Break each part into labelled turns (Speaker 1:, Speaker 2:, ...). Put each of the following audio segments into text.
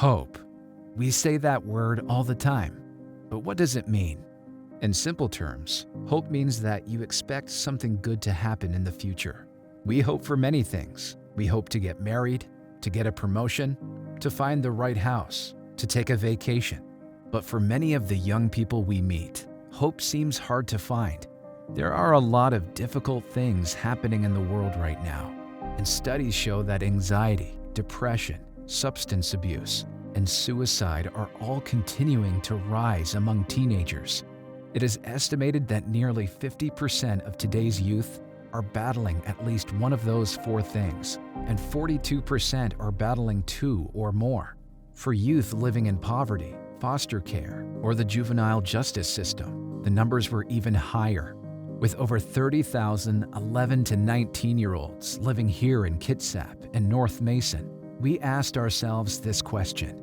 Speaker 1: Hope. We say that word all the time, but what does it mean? In simple terms, hope means that you expect something good to happen in the future. We hope for many things. We hope to get married, to get a promotion, to find the right house, to take a vacation. But for many of the young people we meet, hope seems hard to find. There are a lot of difficult things happening in the world right now, and studies show that anxiety, depression, substance abuse, and suicide are all continuing to rise among teenagers. It is estimated that nearly 50% of today's youth are battling at least one of those four things, and 42% are battling two or more. For youth living in poverty, foster care, or the juvenile justice system, the numbers were even higher, with over 30,000 11 to 19-year-olds living here in Kitsap and North Mason. We asked ourselves this question: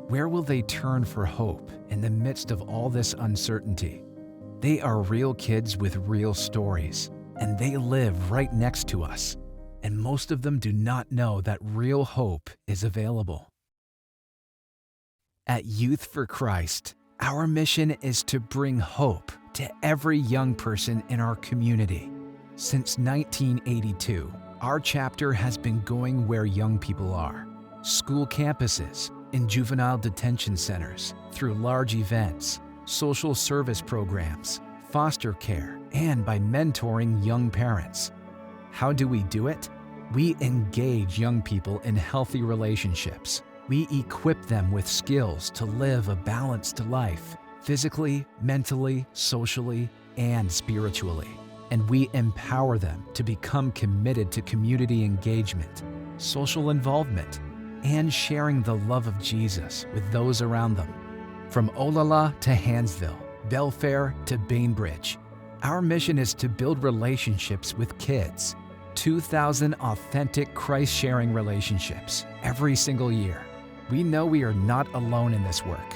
Speaker 1: where will they turn for hope in the midst of all this uncertainty? They are real kids with real stories, and they live right next to us, and most of them do not know that real hope is available. At Youth for Christ, our mission is to bring hope to every young person in our community. Since 1982, our chapter has been going where young people are: school campuses, in juvenile detention centers, through large events, social service programs, foster care, and by mentoring young parents. How do we do it? We engage young people in healthy relationships. We equip them with skills to live a balanced life, physically, mentally, socially, and spiritually. And we empower them to become committed to community engagement, social involvement, and sharing the love of Jesus with those around them. From Olala to Hansville, Belfair to Bainbridge, our mission is to build relationships with kids, 2,000 authentic Christ-sharing relationships every single year. We know we are not alone in this work.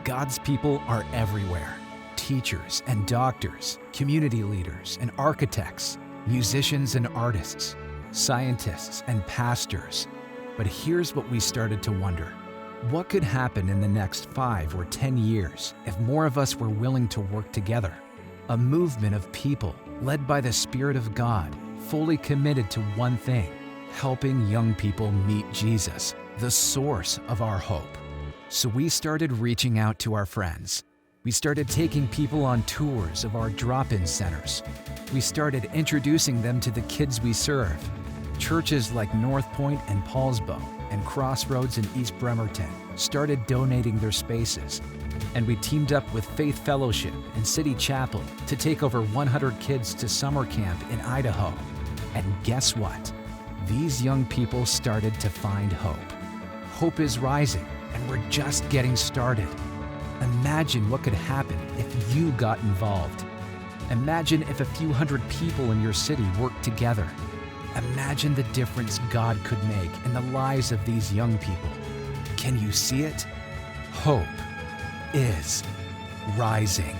Speaker 1: God's people are everywhere: teachers and doctors, community leaders and architects, musicians and artists, scientists and pastors. But here's what we started to wonder: what could happen in the next 5 or 10 years if more of us were willing to work together? A movement of people led by the Spirit of God, fully committed to one thing: helping young people meet Jesus, the source of our hope. So we started reaching out to our friends. We started taking people on tours of our drop-in centers. We started introducing them to the kids we serve. Churches like North Point and Paulsbo and Crossroads in East Bremerton started donating their spaces. And we teamed up with Faith Fellowship and City Chapel to take over 100 kids to summer camp in Idaho. And guess what? These young people started to find hope. Hope is rising, and we're just getting started. Imagine what could happen if you got involved. Imagine if a few hundred people in your city worked together. Imagine the difference God could make in the lives of these young people. Can you see it? Hope is rising.